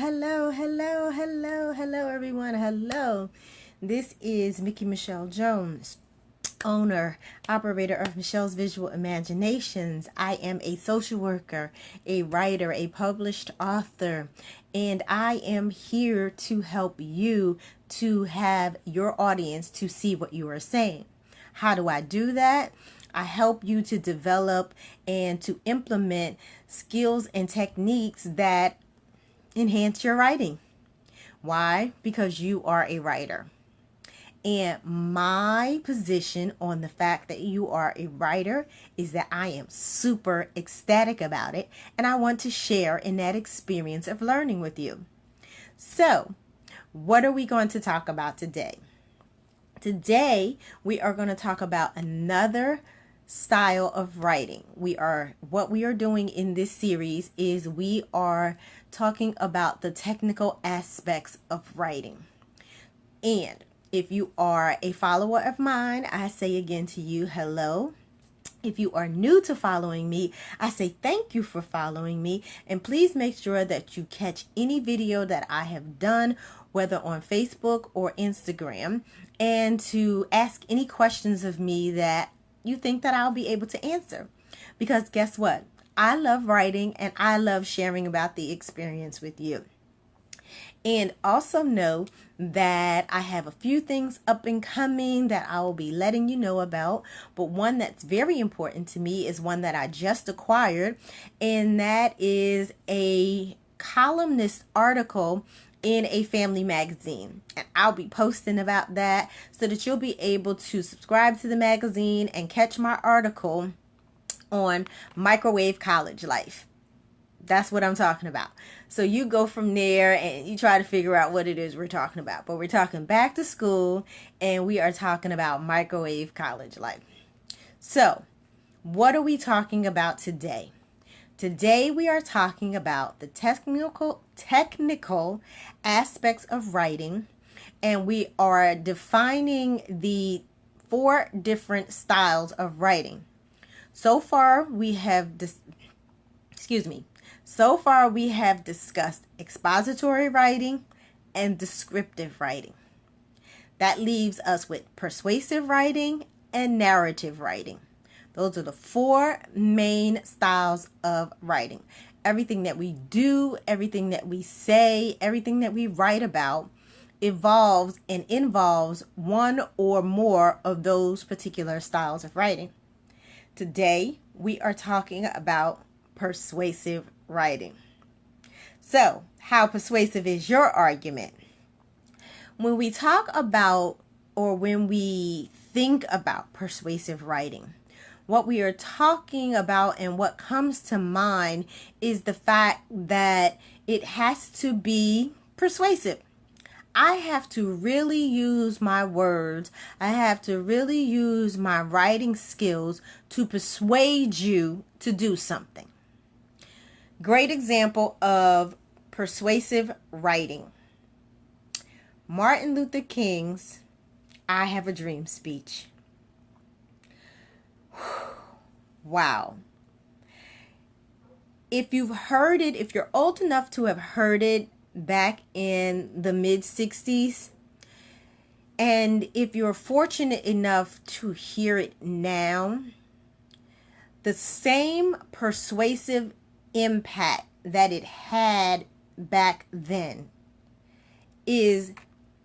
hello, everyone. Hello. This is Mickey Michelle Jones, owner, operator of Michelle's Visual Imaginations. I am a social worker, a writer, a published author, and I am here to help you to have your audience to see what you are saying. How do I do that? I help you to develop and to implement skills and techniques that enhance your writing. Why? Because you are a writer. And my position on the fact that you are a writer is that I am super ecstatic about it, and I want to share in that experience of learning with you. So, what are we going to talk about today? Today, we are going to talk about another style of writing. What we are doing in this series is we are talking about the technical aspects of writing. And if you are a follower of mine, I say again to you, hello. If you are new to following me, I say thank you for following me. And please make sure that you catch any video that I have done, whether on Facebook or Instagram, and to ask any questions of me that you think that I'll be able to answer. Because guess what? I love writing and I love sharing about the experience with you. And also know that I have a few things up and coming that I will be letting you know about. But one that's very important to me is one that I just acquired. And that is a columnist article in a family magazine. And I'll be posting about that so that you'll be able to subscribe to the magazine and catch my article on microwave college life. That's what I'm talking about. So you go from there and you try to figure out what it is we're talking about. But we're talking back to school and we are talking about microwave college life. So what are we talking about today? Today we are talking about the technical aspects of writing, and we are defining the 4 different styles of writing. So far we have discussed expository writing and descriptive writing. That leaves us with persuasive writing and narrative writing. Those are the 4 main styles of writing. Everything that we do, everything that we say, everything that we write about evolves and involves one or more of those particular styles of writing. Today, we are talking about persuasive writing. So, how persuasive is your argument? When we talk about or when we think about persuasive writing, what we are talking about and what comes to mind is the fact that it has to be persuasive. I have to really use my words. I have to really use my writing skills to persuade you to do something. Great example of persuasive writing. Martin Luther King's I Have a Dream speech. Wow. If you've heard it, if you're old enough to have heard it back in the mid-60s, and if you're fortunate enough to hear it now, the same persuasive impact that it had back then is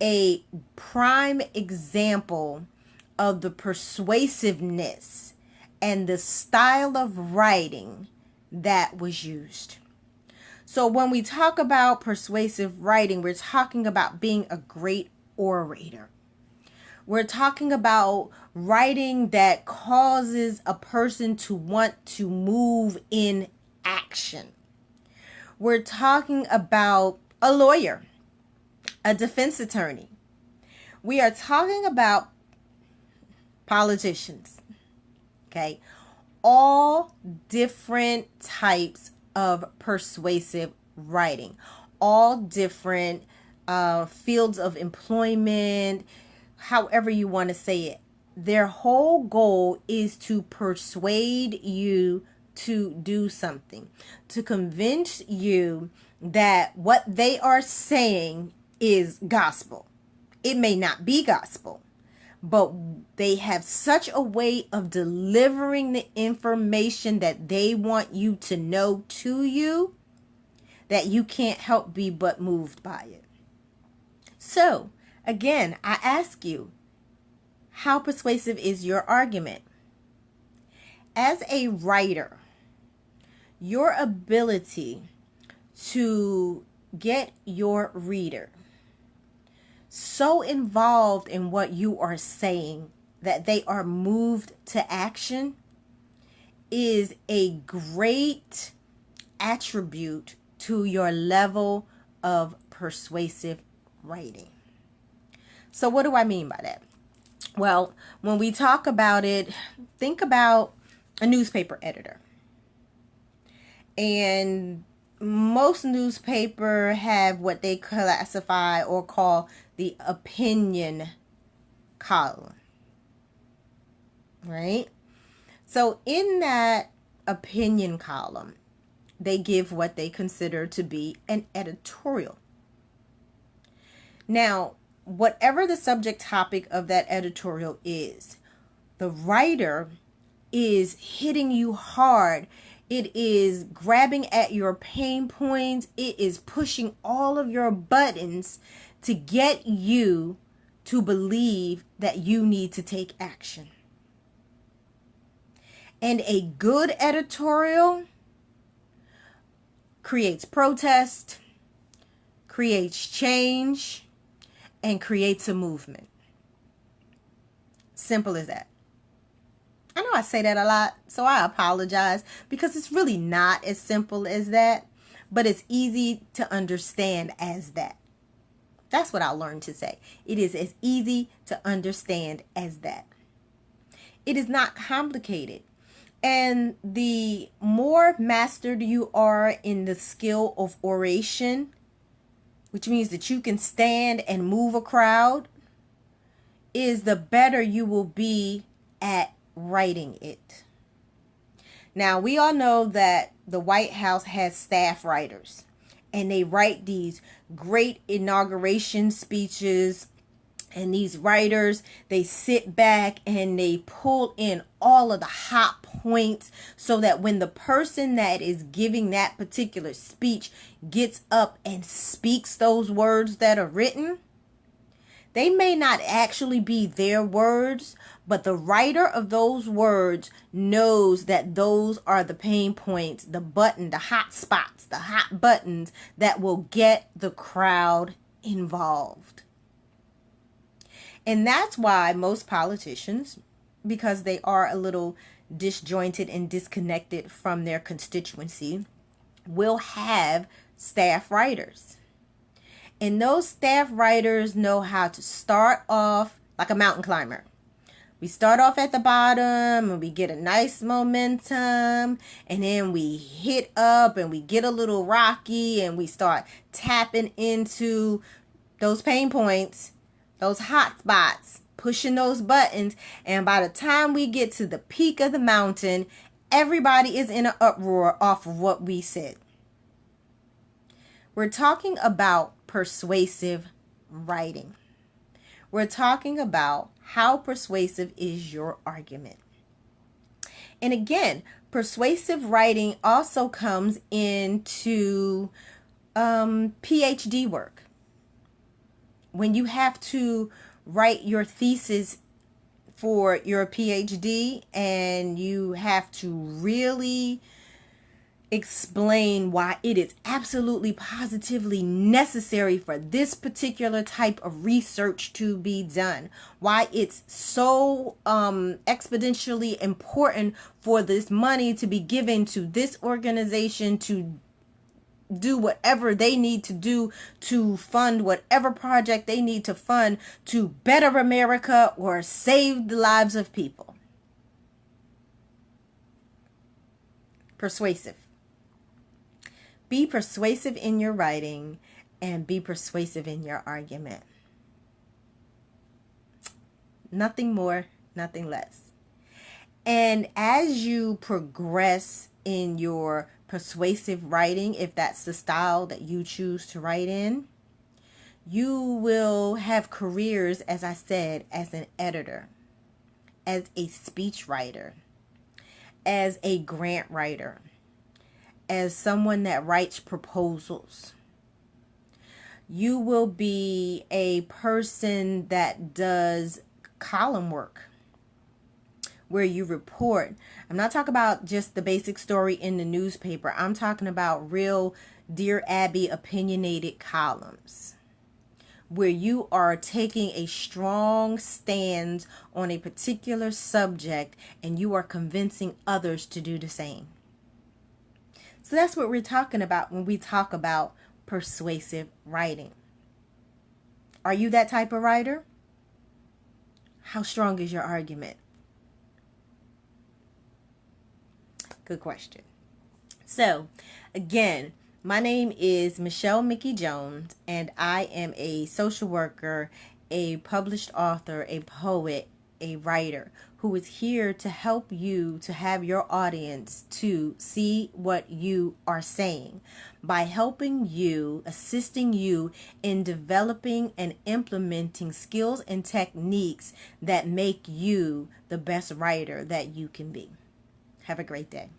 a prime example of the persuasiveness and the style of writing that was used. So when we talk about persuasive writing, we're talking about being a great orator. We're talking about writing that causes a person to want to move in action. We're talking about a lawyer, a defense attorney. We are talking about politicians. Okay, all different types of persuasive writing, all different fields of employment, however you want to say it. Their whole goal is to persuade you to do something, to convince you that what they are saying is gospel. It may not be gospel, but they have such a way of delivering the information that they want you to know to you that you can't help be but moved by it. So, again, I ask you, how persuasive is your argument? As a writer, your ability to get your reader so involved in what you are saying that they are moved to action is a great attribute to your level of persuasive writing. So what do I mean by that? Well, when we talk about it, think about a newspaper editor. And most newspapers have what they classify or call the opinion column, right? So in that opinion column, they give what they consider to be an editorial. Now, whatever the subject topic of that editorial is, the writer is hitting you hard. It is grabbing at your pain points. It is pushing all of your buttons to get you to believe that you need to take action. And a good editorial creates protest, creates change, and creates a movement. Simple as that. I know I say that a lot, so I apologize, because it's really not as simple as that, but it's easy to understand as that. That's what I learned to say. It is as easy to understand as that. It is not complicated. And the more mastered you are in the skill of oration, which means that you can stand and move a crowd, is the better you will be at writing it. Now, we all know that the White House has staff writers, and they write these great inauguration speeches. And these writers, they sit back and they pull in all of the hot points so that when the person that is giving that particular speech gets up and speaks those words that are written, they may not actually be their words, but the writer of those words knows that those are the pain points, the hot spots, the hot buttons that will get the crowd involved. And that's why most politicians, because they are a little disjointed and disconnected from their constituency, will have staff writers. And those staff writers know how to start off like a mountain climber. We start off at the bottom and we get a nice momentum, and then we hit up and we get a little rocky and we start tapping into those pain points, those hot spots, pushing those buttons. And by the time we get to the peak of the mountain, everybody is in an uproar off of what we said. We're talking about persuasive writing. We're talking about how persuasive is your argument. And again, persuasive writing also comes into PhD work. When you have to write your thesis for your PhD and you have to really explain why it is absolutely positively necessary for this particular type of research to be done, why it's so exponentially important for this money to be given to this organization to do whatever they need to do to fund whatever project they need to fund to better America or save the lives of people. Persuasive. Be persuasive in your writing and be persuasive in your argument. Nothing more, nothing less. And as you progress in your persuasive writing, if that's the style that you choose to write in. You will have careers, as I said, as an editor, as a speechwriter, as a grant writer, as someone that writes proposals. You will be a person that does column work, where you report. I'm not talking about just the basic story in the newspaper. I'm talking about real Dear Abby opinionated columns, where you are taking a strong stand on a particular subject and you are convincing others to do the same. So that's what we're talking about when we talk about persuasive writing. Are you that type of writer? How strong is your argument? Good question. So, again, my name is Michelle Mickey Jones, and I am a social worker, a published author, a poet, a writer who is here to help you to have your audience to see what you are saying by helping you, assisting you in developing and implementing skills and techniques that make you the best writer that you can be. Have a great day.